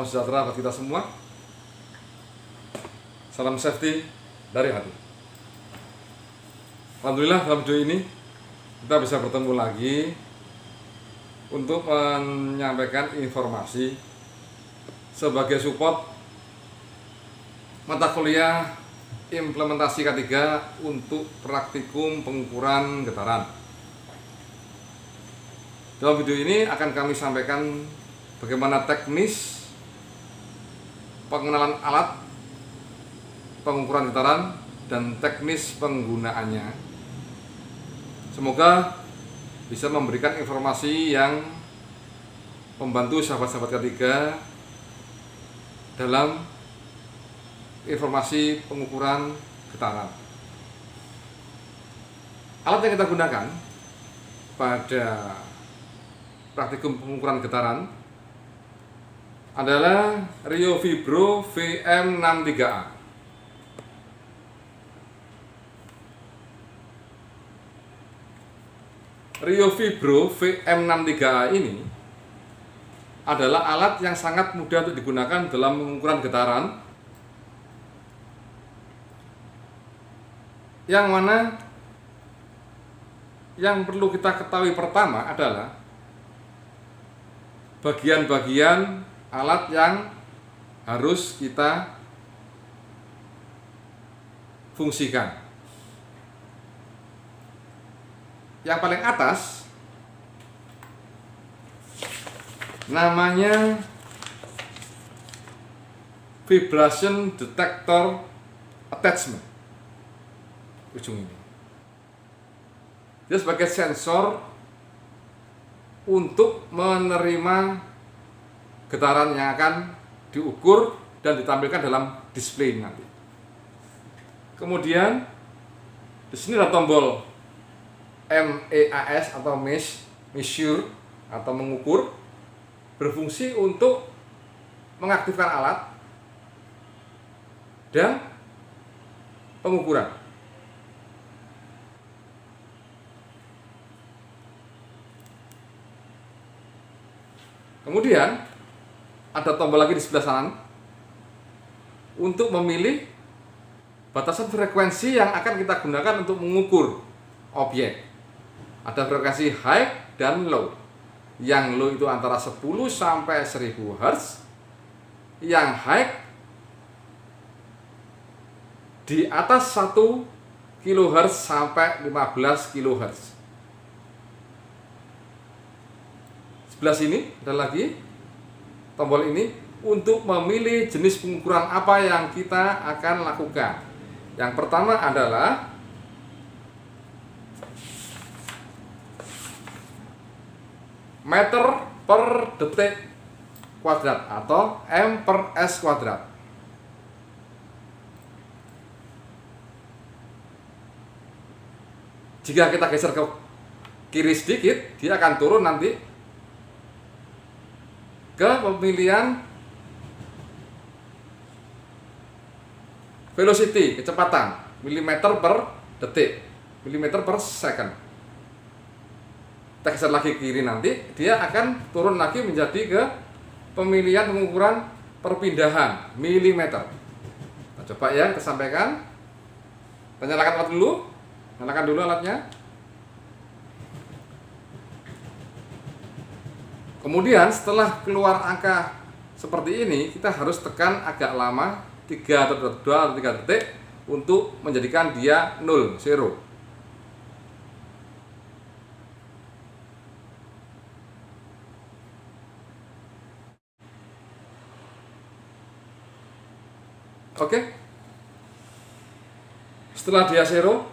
salam sejahtera bagi kita semua. Salam safety dari hati. Alhamdulillah dalam video ini kita bisa bertemu lagi untuk menyampaikan informasi sebagai support mata kuliah implementasi K3 untuk praktikum pengukuran getaran. Dalam video ini akan kami sampaikan bagaimana teknis pengenalan alat pengukuran getaran dan teknis penggunaannya. Semoga bisa memberikan informasi yang membantu sahabat-sahabat K3 dalam informasi pengukuran getaran. Alat yang kita gunakan pada praktikum pengukuran getaran adalah Rio Vibro VM63A. Rio Vibro VM63A ini adalah alat yang sangat mudah untuk digunakan dalam pengukuran getaran, yang mana yang perlu kita ketahui pertama adalah bagian-bagian alat yang harus kita fungsikan. Yang paling atas namanya vibration detector attachment, ujung ini. Dia sebagai sensor untuk menerima getaran yang akan diukur dan ditampilkan dalam display nanti. Kemudian di sini ada tombol MEAS atau measure atau mengukur, berfungsi untuk mengaktifkan alat dan pengukuran. Kemudian ada tombol lagi di sebelah sana untuk memilih batasan frekuensi yang akan kita gunakan untuk mengukur objek. Ada frekuensi high dan low. Yang low itu antara 10 sampai 1000 Hz. Yang high di atas 1 kHz sampai 15 kHz. Sebelah sini ada lagi tombol ini untuk memilih jenis pengukuran apa yang kita akan lakukan. Yang pertama adalah meter per detik kuadrat atau M per S kuadrat. Jika kita geser ke kiri sedikit, dia akan turun nanti ke pemilihan velocity, kecepatan, milimeter per detik, milimeter per second. Kita geser lagi ke kiri nanti, dia akan turun lagi menjadi ke pemilihan pengukuran perpindahan, milimeter. Nah, coba ya, kita sampaikan. Kita nyalakan alat dulu. Nyalakan dulu alatnya. Kemudian setelah keluar angka seperti ini, kita harus tekan agak lama, 2 atau 3 detik untuk menjadikan dia 0, 0. Oke. Setelah dia 0,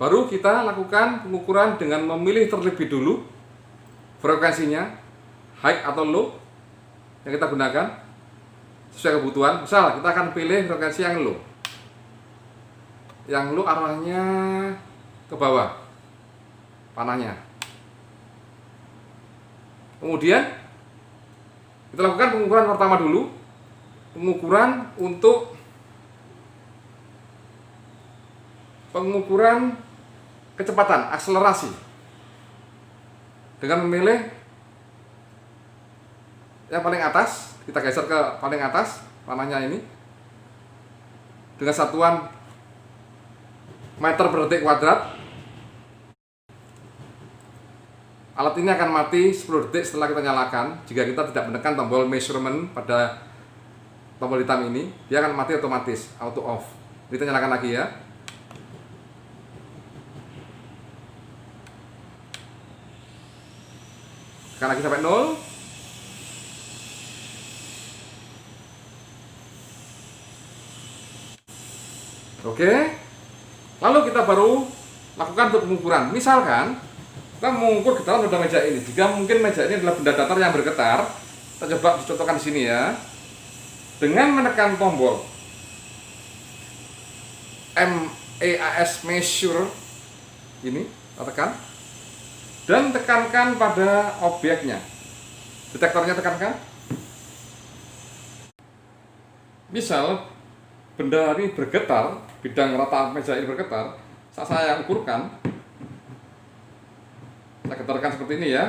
baru kita lakukan pengukuran dengan memilih terlebih dulu frekuensinya, high atau low yang kita gunakan sesuai kebutuhan. Misal kita akan pilih frekuensi yang low. Yang low arahnya ke bawah panahnya. Kemudian kita lakukan pengukuran pertama dulu, pengukuran untuk pengukuran kecepatan, akselerasi, dengan memilih yang paling atas, kita geser ke paling atas panahnya ini dengan satuan meter per detik kuadrat. Alat ini akan mati 10 detik setelah kita nyalakan. Jika kita tidak menekan tombol measurement pada tombol hitam ini, dia akan mati otomatis, auto off. Kita nyalakan lagi ya. Tekan lagi sampai 0. Oke. Lalu kita baru lakukan untuk pengukuran. Misalkan kita mengukur getaran pada meja ini. Jika mungkin meja ini adalah benda datar yang bergetar, kita coba dicontohkan di sini ya. Dengan menekan tombol MEAS measure ini, kita tekan dan tekankan pada objeknya. Detektornya tekankan. Misal benda ini bergetar, bidang rata meja ini bergetar, saat saya ukurkan, saya getarkan seperti ini ya,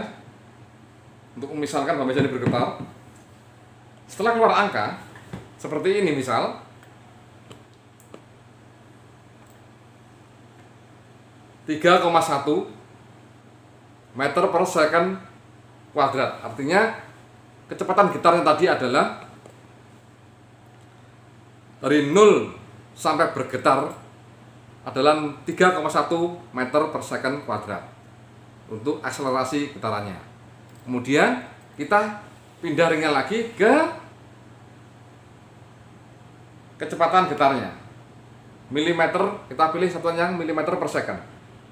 untuk memisalkan bahwa meja ini bergetar. Setelah keluar angka seperti ini, misal 3,1 meter per second kuadrat. Artinya kecepatan gitarnya tadi adalah dari 0 sampai bergetar adalah 3,1 meter per second kuadrat untuk akselerasi getarannya. Kemudian kita pindah ringnya lagi ke kecepatan getarnya. Milimeter, kita pilih satuan yang milimeter per second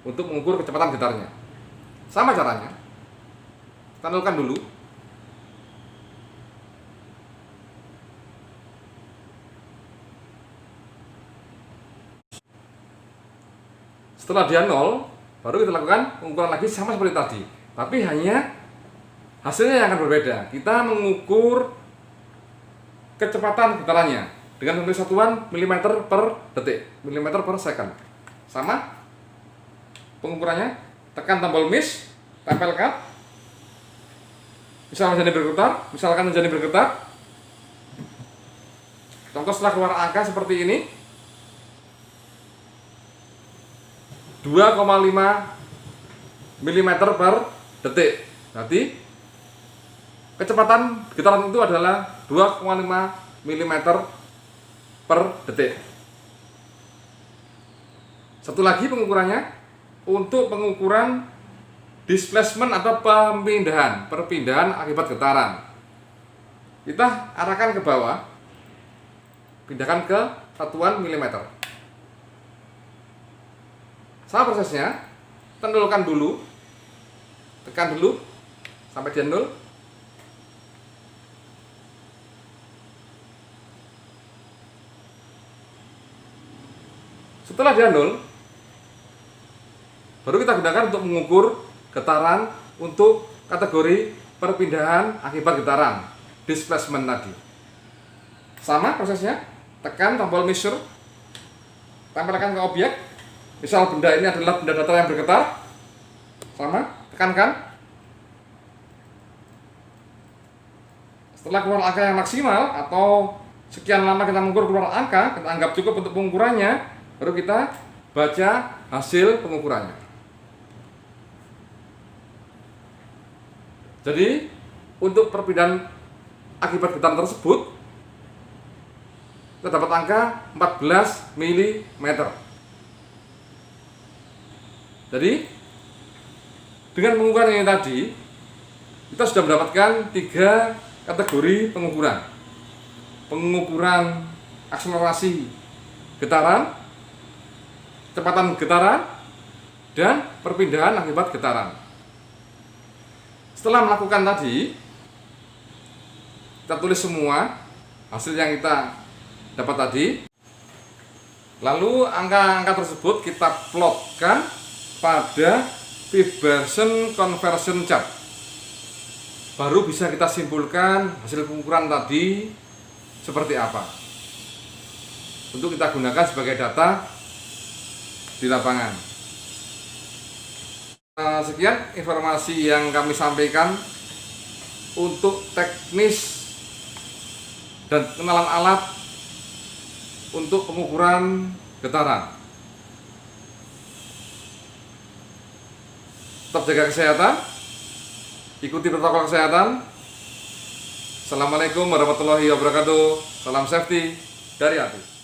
untuk mengukur kecepatan getarnya. Sama caranya. Kita nolkan dulu. Setelah dia 0, baru kita lakukan pengukuran lagi sama seperti tadi. Tapi hanya hasilnya yang akan berbeda. Kita mengukur kecepatan getarannya dengan memilih satuan milimeter per detik, milimeter per second. Sama pengukurannya, tekan tombol miss, tempelkan. Misalkan menjadi bergetar, contoh setelah keluar angka seperti ini, 2,5 mm per detik. Berarti kecepatan getaran itu adalah 2,5 mm per detik. Satu lagi pengukurannya untuk pengukuran displacement atau perpindahan akibat getaran. Kita arahkan ke bawah, pindahkan ke satuan milimeter. Sama prosesnya, kita nolkan dulu, tekan dulu sampai dia 0. Setelah dia 0, baru kita gunakan untuk mengukur getaran untuk kategori perpindahan akibat getaran, displacement tadi. Sama prosesnya, tekan tombol measure, tempelkan ke objek. Misal benda ini adalah benda datar yang bergetar, sama, tekankan. Setelah keluar angka yang maksimal atau sekian lama kita mengukur keluar angka, kita anggap cukup untuk pengukurannya, baru kita baca hasil pengukurannya. Jadi untuk perpindahan akibat getaran tersebut, kita dapat angka 14 mm. Jadi dengan pengukuran ini tadi, kita sudah mendapatkan 3 kategori pengukuran. Pengukuran akselerasi getaran, kecepatan getaran, dan perpindahan akibat getaran. Setelah melakukan tadi, kita tulis semua hasil yang kita dapat tadi. Lalu angka-angka tersebut kita plotkan pada vibration conversion chart. Baru bisa kita simpulkan hasil pengukuran tadi seperti apa, untuk kita gunakan sebagai data di lapangan. Sekian informasi yang kami sampaikan untuk teknis dan kenalan alat untuk pengukuran getaran. Tetap jaga kesehatan, ikuti protokol kesehatan. Assalamualaikum warahmatullahi wabarakatuh. Salam safety dari hati.